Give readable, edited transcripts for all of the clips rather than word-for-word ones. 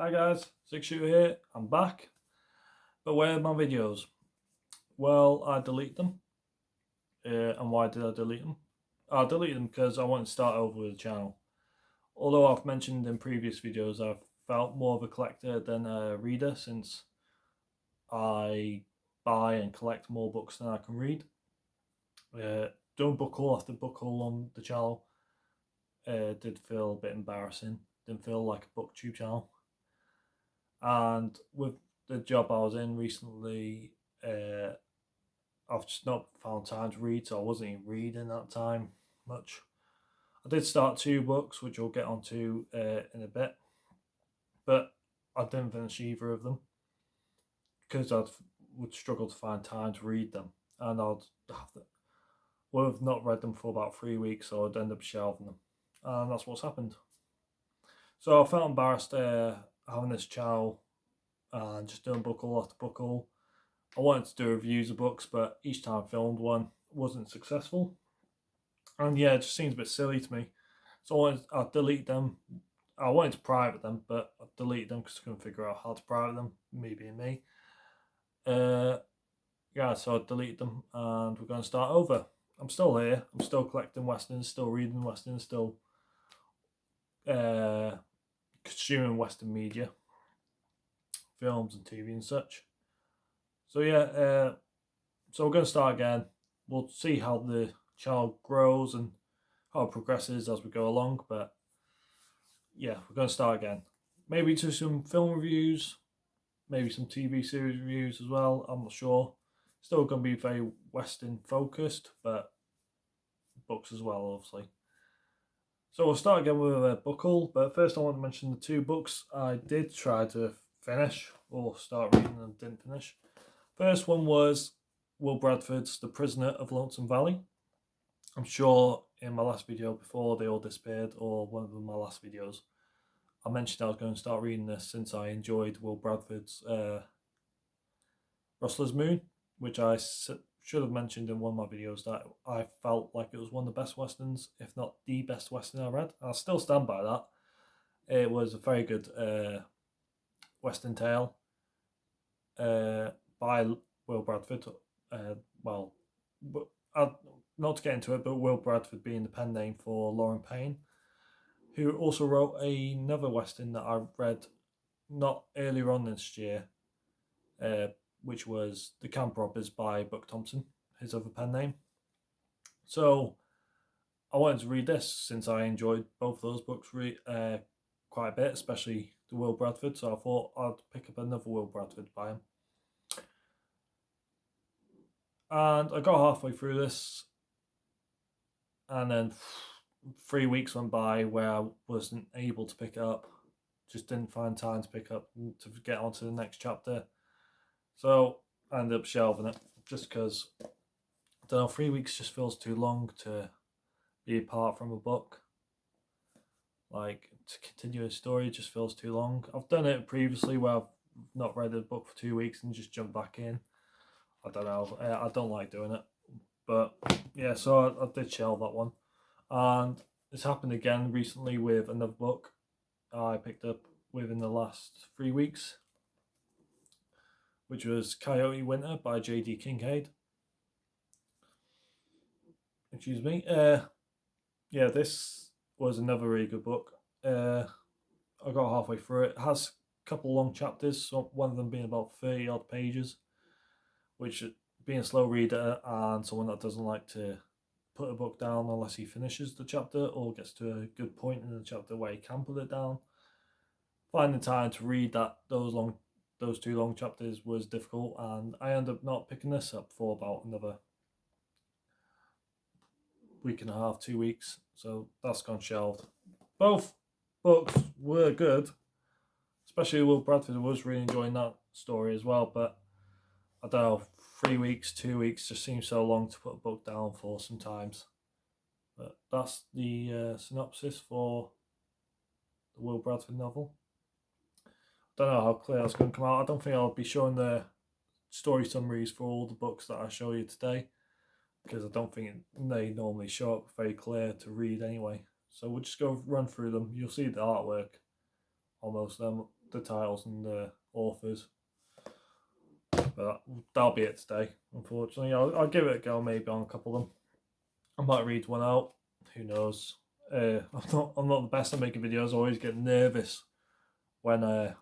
Hi guys, Six Shooter here. I'm back. But where are my videos? Well, I delete them. And why did I delete them? I deleted them because I want to start over with the channel. Although I've mentioned in previous videos I've felt more of a collector than a reader since I buy and collect more books than I can read. Doing book haul after book haul on the channel did feel a bit embarrassing. Didn't feel like a booktube channel. And with the job I was in recently, I've just not found time to read, so I wasn't even reading that time much. I did start 2 books, which we'll get onto in a bit, but I didn't finish either of them because I would struggle to find time to read them, and would have not read them for about 3 weeks, so I'd end up shelving them, and that's what's happened. So I felt embarrassed having this channel and just doing book haul after book haul. I wanted to do reviews of books, but each time I filmed one wasn't successful. And yeah, it just seems a bit silly to me. So I delete them. I wanted to private them, but I deleted them because I couldn't figure out how to private them, me being me. Yeah, so I deleted them and we're going to start over. I'm still here. I'm still collecting Westerns, still reading Westerns, still consuming Western media, films and TV and such. So yeah, so we're going to start again. We'll see how the channel grows and how it progresses as we go along. But yeah, we're going to start again. Maybe to some film reviews, maybe some TV series reviews as well. I'm not sure. Still going to be very Western focused, but books as well, obviously. So we'll start again with a book haul. But first, I want to mention the 2 books I did try to finish or start reading and didn't finish. First one was Will Bradford's The Prisoner of Lonesome Valley. I'm sure in my last video before they all disappeared, or one of my last videos, I mentioned I was going to start reading this since I enjoyed Will Bradford's Rustler's Moon, which I should have mentioned in one of my videos that I felt like it was one of the best Westerns, if not the best Western I read. I'll still stand by that. It was a very good Western tale by Will Bradford. Not to get into it, but Will Bradford being the pen name for Lauren Payne, who also wrote another Western that I read not earlier on this year, which was The Camp Robbers by Buck Thompson, his other pen name. So I wanted to read this since I enjoyed both those books quite a bit, especially the Will Bradford, so I thought I'd pick up another Will Bradford by him. And I got halfway through this, and then 3 weeks went by where I wasn't able to pick it up. Just didn't find time to pick up to get on to the next chapter. So I ended up shelving it just because, I don't know, 3 weeks just feels too long to be apart from a book. Like, to continue a story just feels too long. I've done it previously where I've not read a book for 2 weeks and just jumped back in. I don't know. I don't like doing it. But yeah, so I did shelve that one. And it's happened again recently with another book I picked up within the last 3 weeks, which was Coyote Winter by J.D. Kincaid. Excuse me. Yeah, this was another really good book. I got halfway through it. It has a couple long chapters, so one of them being about 30 odd pages, which, being a slow reader and someone that doesn't like to put a book down unless he finishes the chapter or gets to a good point in the chapter where he can put it down, finding time to read those 2 long chapters was difficult, and I ended up not picking this up for about another week and a half, 2 weeks, so that's gone shelved. Both books were good, especially Will Bradford. I was really enjoying that story as well, but I don't know, 3 weeks, 2 weeks just seems so long to put a book down for sometimes. But that's the synopsis for the Will Bradford novel. Don't know how clear that's going to come out. I don't think I'll be showing the story summaries for all the books that I show you today, because I don't think they normally show up very clear to read anyway. So we'll just go run through them. You'll see the artwork on most of them. the titles and the authors. But that'll be it today, unfortunately. I'll give it a go maybe on a couple of them. I might read one out. Who knows? I'm not the best at making videos. I always get nervous when I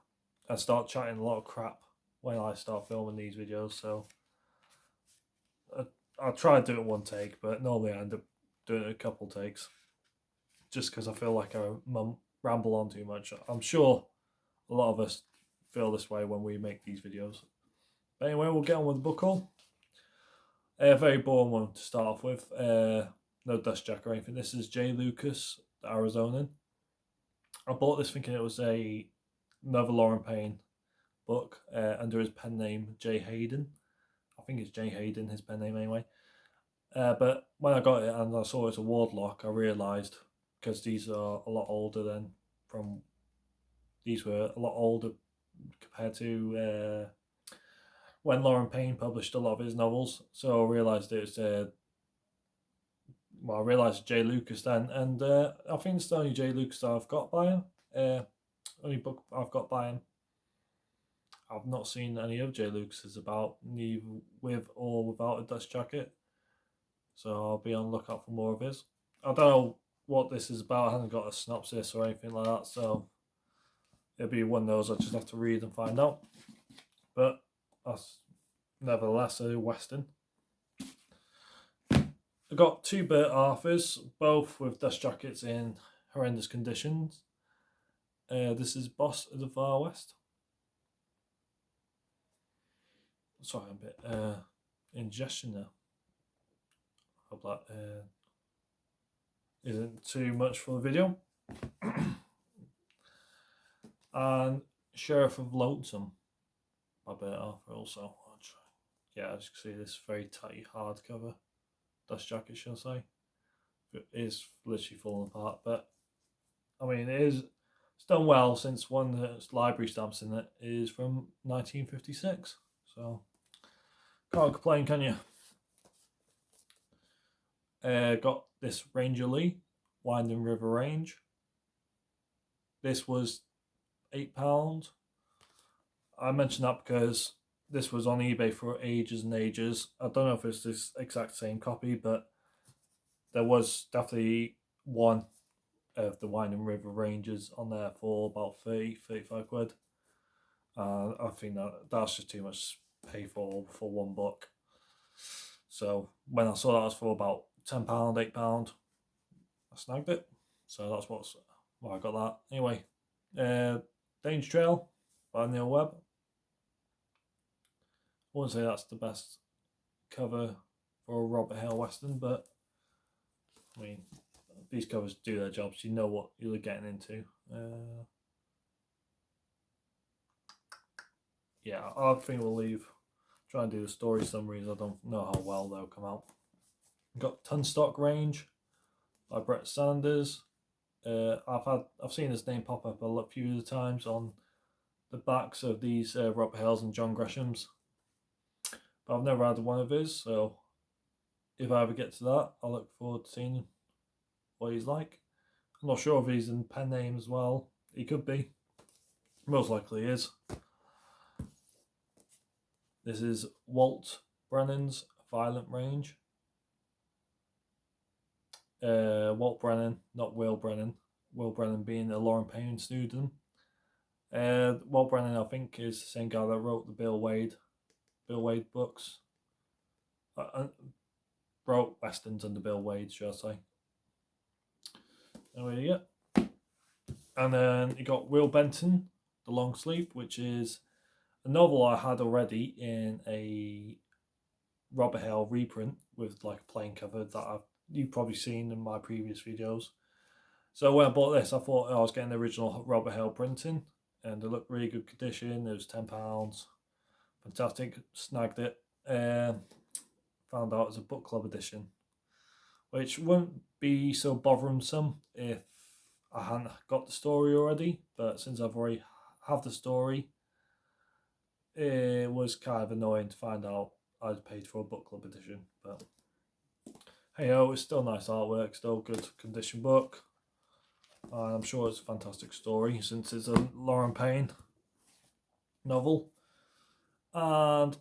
start chatting a lot of crap when I start filming these videos. So I'll try to do it one take, but normally I end up doing it a couple takes, just because I feel like I ramble on too much. I'm sure a lot of us feel this way when we make these videos. But anyway, we'll get on with the book haul. A very boring one to start off with. No dust jack or anything. This is J. Lucas, the Arizonan. I bought this thinking it was another Lauren Payne book under his pen name J. Hayden. I think it's J. Hayden, his pen name anyway. But when I got it and I saw it's a Wardlock, I realised, because these are a lot older these were a lot older compared to when Lauren Payne published a lot of his novels. So I realised it was I realised J. Lucas then, and I think it's the only J. Lucas I've got by him. Only book I've got by him. I've not seen any of J. Lucas's about, neither with or without a dust jacket. So I'll be on the lookout for more of his. I don't know what this is about. I haven't got a synopsis or anything like that, so it'll be one of those I just have to read and find out. But that's nevertheless a Western. I got two Bert Arthurs, both with dust jackets in horrendous conditions. This is Boss of the Far West. Sorry, I'm a bit indigestion now. Hope that isn't too much for the video. And Sheriff of Lonesome by Bert Arthur also. Yeah, as you can see, this very tight hardcover dust jacket, shall I say. It is literally falling apart, but I mean, it's done well, since one that's library stamps in it is from 1956. So can't complain, can you? Got this Ranger Lee, Winding River Range. This was £8. I mention that because this was on eBay for ages and ages. I don't know if it's this exact same copy, but there was definitely one of the Winding River Ranges on there for about 30-35 quid. I think that's just too much to pay for one book. So when I saw that was for about £10, £8, I snagged it. So that's why I got that. Anyway, Danger Trail by Neil Webb. I wouldn't say that's the best cover for a Robert Hale Western, but I mean, these covers do their jobs. You know what you're getting into. Yeah, I think we'll try and do the story summaries. I don't know how well they'll come out. We've got Tunstock Range by Brett Sanders. I've seen his name pop up a few of the times on the backs of these Robert Hales and John Greshams, but I've never had one of his. So if I ever get to that, I look forward to seeing what he's like. I'm not sure if he's in pen name as well. He could be. Most likely he is. This is Walt Brennan's Violent Range. Walt Brennan, not Will Brennan. Will Brennan being a Lauren Payne student. Walt Brennan, I think, is the same guy that wrote the Bill Wade books. Wrote westerns under Bill Wade, should I say. There you go. And then you got Will Benton, The Long Sleep, which is a novel I had already in a Robert Hale reprint with like a plain cover that you've probably seen in my previous videos. So when I bought this, I thought I was getting the original Robert Hale printing, and it looked really good condition. It was £10. Fantastic. Snagged it. Found out it was a book club edition, which wouldn't be so bothersome if I hadn't got the story already, but since I've already have the story, it was kind of annoying to find out I'd paid for a book club edition. But hey ho, it's still nice artwork, still good condition book. I'm sure it's a fantastic story since it's a Lauren Payne. novel. And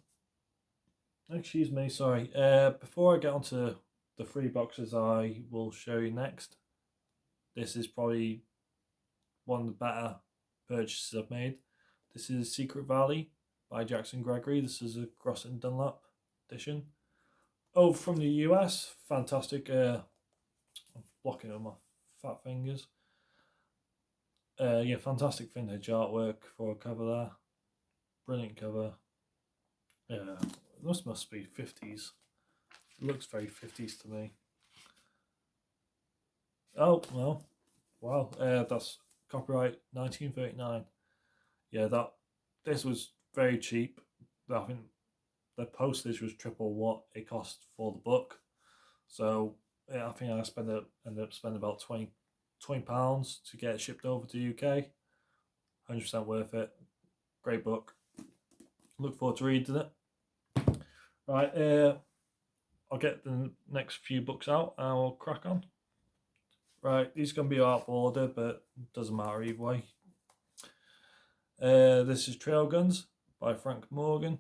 excuse me, sorry. Before I get onto the 3 boxes I will show you next, this is probably one of the better purchases I've made. This is Secret Valley by Jackson Gregory. This is a Cross and Dunlap edition. Oh, from the US, fantastic. I'm blocking on my fat fingers. Yeah, fantastic vintage artwork for a cover there. Brilliant cover. This must be 50s. It looks very 50s to me. Oh, no. Wow, that's copyright 1939. Yeah, this was very cheap. I think the postage was triple what it cost for the book. So yeah, I think I ended up spending about £20 to get it shipped over to the UK. 100% worth it. Great book. Look forward to reading it. Right, I'll get the next few books out and I'll crack on. Right, these are going to be out of order, but it doesn't matter either way. This is Trail Guns by Frank Morgan.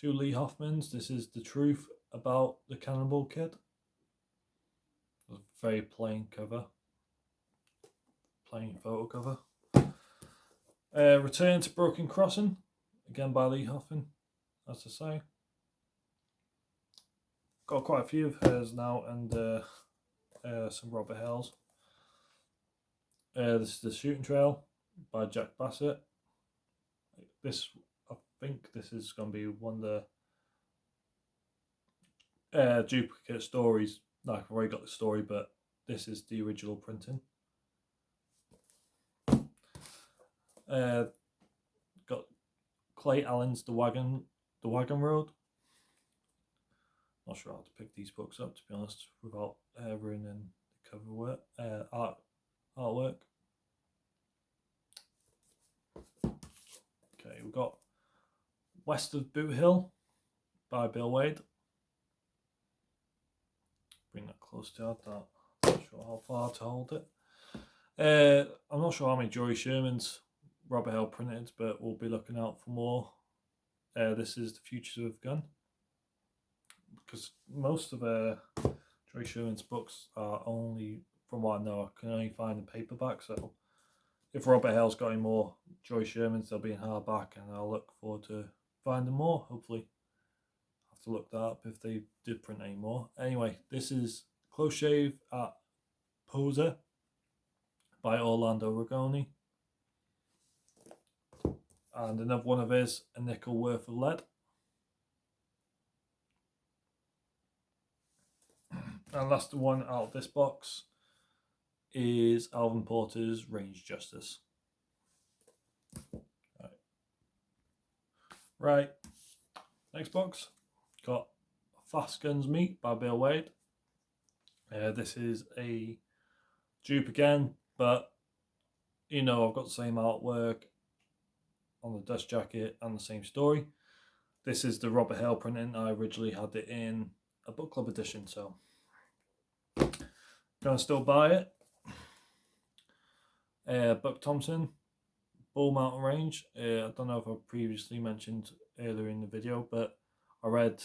2 Lee Hoffmans. This is The Truth About the Cannibal Kid. A very plain cover. Plain photo cover. Return to Broken Crossing, again by Lee Hoffman, as I say. Got quite a few of hers now, and some Robert Hales. This is The Shooting Trail by Jack Bassett. I think this is going to be one of the duplicate stories. Like, I've already got the story, but this is the original printing. Got Clay Allen's The Wagon Road. Not sure how to pick these books up, to be honest, without ruining the cover work, artwork. Okay, we've got West of Boot Hill by Bill Wade. Bring that close to that. Not sure how far to hold it. I'm not sure how many Jory Sherman's Robert Hill printed, but we'll be looking out for more. This is The Futures of Gun, because most of Jory Sherman's books are only, from what I know, I can only find in paperback. So if Robert Hill's got any more Jory Sherman's, they'll be in hardback, and I'll look forward to finding more, hopefully. I'll have to look that up if they did print any more. Anyway, this is Close Shave at Poser by Orlando Rigoni. And another one of his, A Nickel Worth of Lead. And last one out of this box is Alvin Porter's Range Justice. Right. Next box, got Fast Guns Meat by Bill Wade. This is a dupe again, but you know, I've got the same artwork on the dust jacket and the same story. This is the Robert Hale printing. I originally had it in a book club edition, so gonna still buy it. Buck Thompson, Bull Mountain Range. I don't know if I previously mentioned earlier in the video, but I read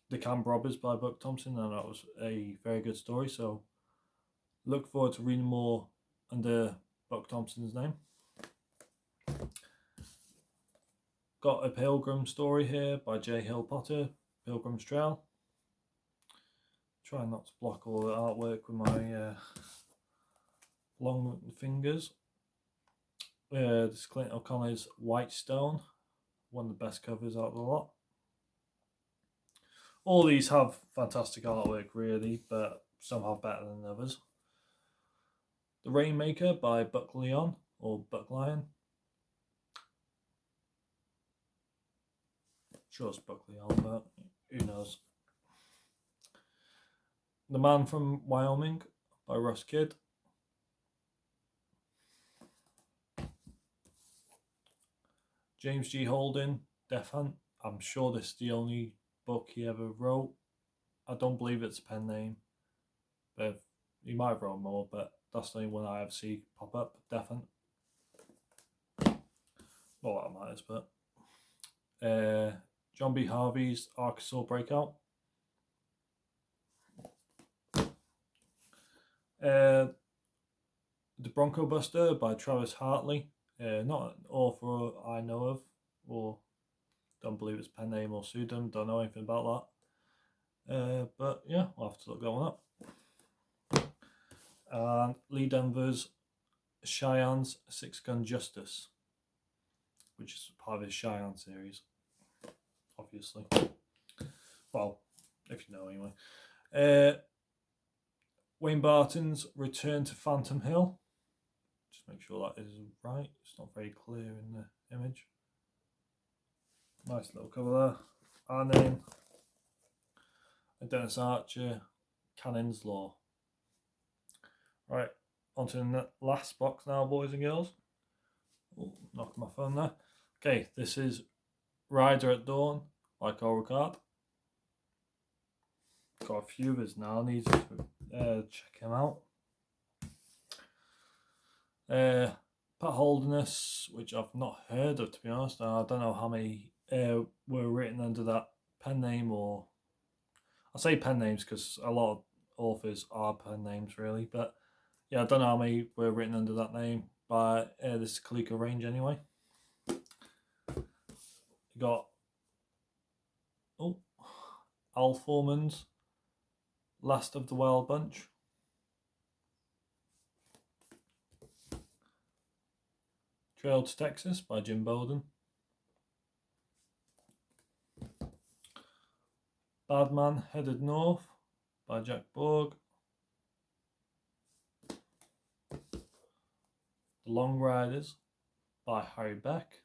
The Camp Robbers by Buck Thompson, and that was a very good story, so look forward to reading more under Buck Thompson's name. Got A Pilgrim Story here by J. Hill Potter, Pilgrim's Trail. Try not to block all the artwork with my long fingers. This is Clint O'Connor's White Stone, one of the best covers out of the lot. All these have fantastic artwork, really, but some have better than others. The Rainmaker by Buck Leon, or Buck Lion. Sure it's Buck Leon, but who knows. The Man from Wyoming by Russ Kidd. James G. Holden, Death Hunt. I'm sure this is the only book he ever wrote. I don't believe it's a pen name, but he might have wrote more, but that's the only one I ever see pop up, definitely. Well, that matters, but John B. Harvey's Arkansas Breakout. The Bronco Buster by Travis Hartley. Not an author I know of, or don't believe it's pen name or pseudonym, don't know anything about that. But yeah, I'll have to look that one up. And Lee Denver's Cheyenne's Six Gun Justice, which is part of his Cheyenne series, obviously. Well, if you know anyway. Wayne Barton's Return to Phantom Hill. Just make sure that is right. It's not very clear in the image. Nice little cover there. And then Dennis Archer, Cannon's Law. Right, on to the last box now, boys and girls. Oh, knocking my phone there. Okay, this is Rider at Dawn by Cole Ricard. Got a few of his now, need to check him out. Pat Holderness, which I've not heard of, to be honest. I don't know how many were written under that pen name, or I say pen names because a lot of authors are pen names, really, but yeah, I don't know how many were written under that name by this Coleco range anyway. You got Al Foreman's Last of the Wild Bunch. Trail to Texas by Jim Bowden. Bad Man Headed North by Jack Borg. The Long Riders by Harry Beck.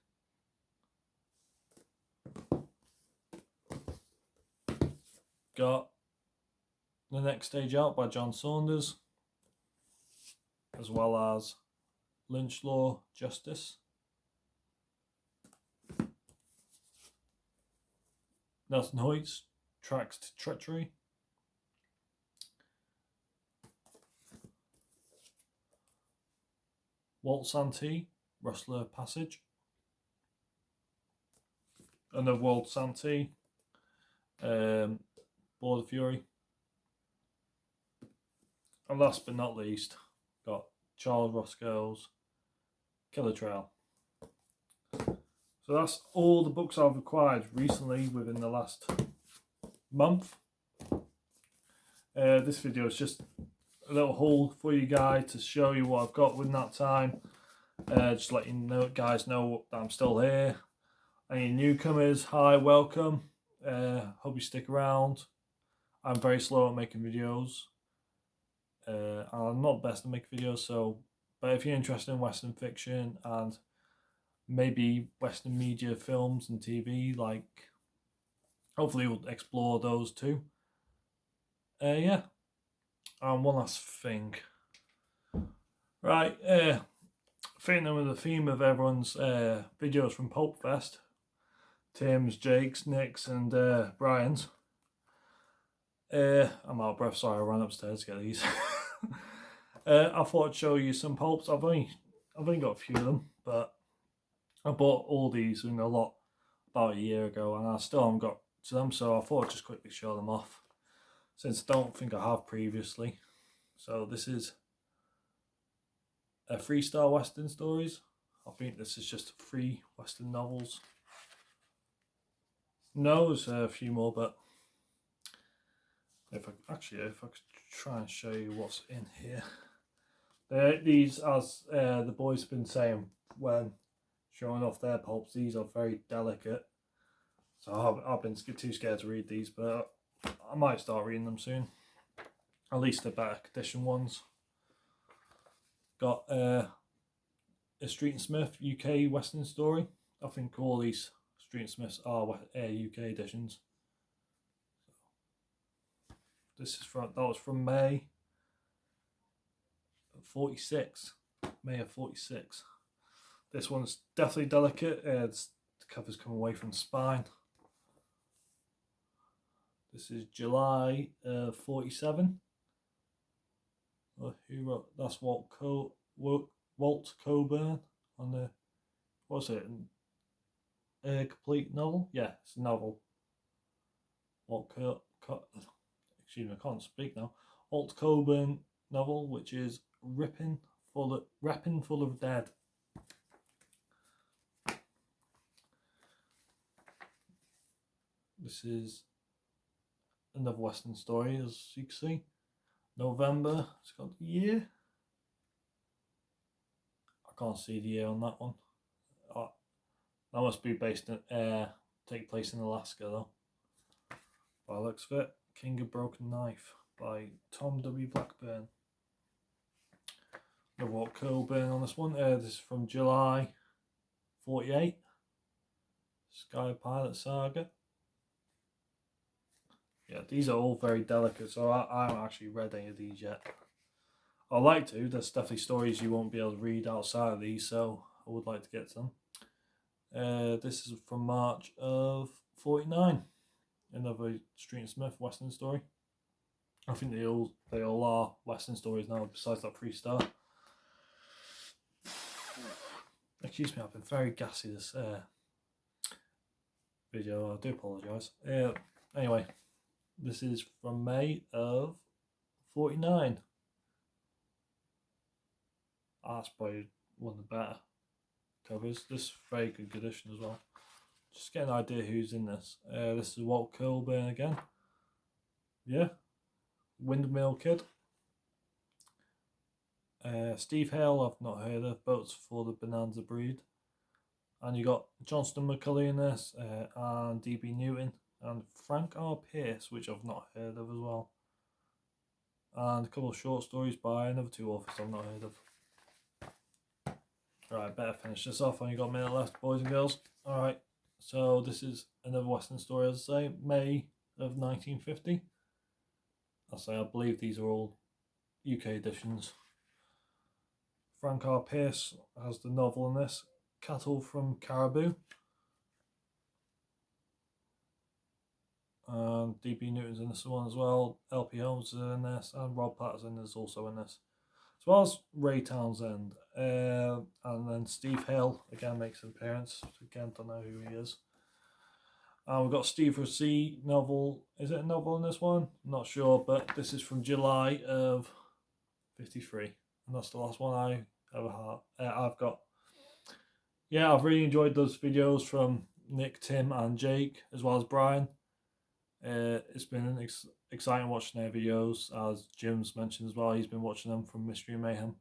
Got The Next Stage Out by John Saunders, as well as Lynch Law Justice. Nelson Hoyt's Tracks to Treachery. Walt Santee, Rustler Passage. Another Walt Santee, Border Fury. And last but not least, got Charles Roscoe's Killer Trail. So that's all the books I've acquired recently within the last month. This video is just a little haul for you guys to show you what I've got within that time. Just let you know, guys know that I'm still here. Any newcomers, hi, welcome. Hope you stick around. I'm very slow at making videos. I'm not best at making videos, but if you're interested in Western fiction and maybe Western media, films and TV, like, hopefully we'll explore those too. Yeah. And one last thing. Right, fitting with the theme of everyone's videos from Pulp Fest, Tim's, Jake's, Nick's and Brian's. I'm out of breath, sorry, I ran upstairs to get these. I thought I'd show you some pulps. I've only got a few of them, but I bought all these in a lot about a year ago, and I still haven't got to them, so I thought I'd just quickly show them off, since I don't think I have previously. So this is a 3-star Western stories. I think this is just 3 Western novels. No, there's a few more, but if I could try and show you what's in here. These, as the boys have been saying when showing off their pulps, these are very delicate. So I've been too scared to read these, but I might start reading them soon. At least the better condition ones. Got a Street and Smith UK Western story. I think all these Street and Smiths are UK editions. This is that was from May 46. May of 46. This one's definitely delicate. The covers come away from the spine. This is July 47. Who wrote? That's Walt Walt Coburn on the, what's it? A complete novel? Yeah, it's a novel. Excuse me, I can't speak now. Walt Coburn novel, which is Rapping Full of Dead. This is another Western story, as you can see. November, it's got the year. I can't see the year on that one. That must be based in, take place in Alaska though. By the looks of it, King of Broken Knife by Tom W. Blackburn. The Walt Coburn on this one. This is from July 48. Sky Pilot Saga. Yeah, these are all very delicate, so I haven't actually read any of these yet. I'd like to. There's definitely stories you won't be able to read outside of these, so I would like to get some. This is from March of 49. Another Street and Smith Western story. I think they all are Western stories now, besides that 3-star. Excuse me, I've been very gassy this video. I do apologise. Anyway, this is from May of 49. That's probably one of the better covers. This is very good condition as well. Just get an idea who's in this. This is Walt Coburn again. Yeah. Windmill Kid. Steve Hale, I've not heard of. Boats for the Bonanza Breed. And you got Johnston McCulley in this, and D.B. Newton, and Frank R. Pierce, which I've not heard of as well. And a couple of short stories by another 2 authors I've not heard of. Alright, better finish this off. Only got a minute left, boys and girls. Alright, so this is another Western story, as I say, May of 1950. I believe these are all UK editions. Frank R. Pierce has the novel in this, Cattle from Caribou. And D.B. Newton's in this one as well. L.P. Holmes is in this, and Rob Patterson is also in this, as well as Ray Townsend. And then Steve Hale again makes an appearance. Again, don't know who he is. We've got Steve Rossi novel. Is it a novel in this one? I'm not sure, but this is from July of 53, and that's the last one I've got. Yeah, I've really enjoyed those videos from Nick, Tim, and Jake, as well as Brian. It's been exciting watching their videos, as Jim's mentioned as well. He's been watching them from Mystery Mayhem.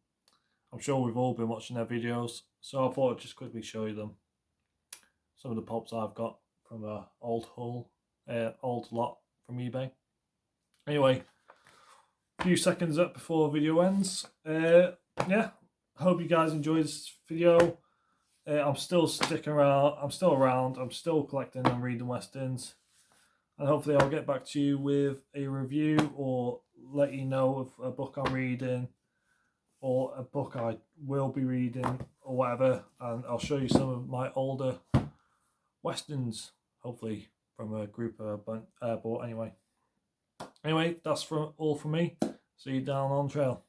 I'm sure we've all been watching their videos, so I thought I'd just quickly show you them. Some of the pops I've got from an old lot from eBay. Anyway, a few seconds up before the video ends. Yeah, hope you guys enjoyed this video. I'm still sticking around. I'm still around. I'm still collecting and reading Westerns. And hopefully I'll get back to you with a review, or let you know of a book I'm reading, or a book I will be reading, or whatever. And I'll show you some of my older Westerns, hopefully from a group I bought anyway. Anyway, that's all from me. See you down on trail.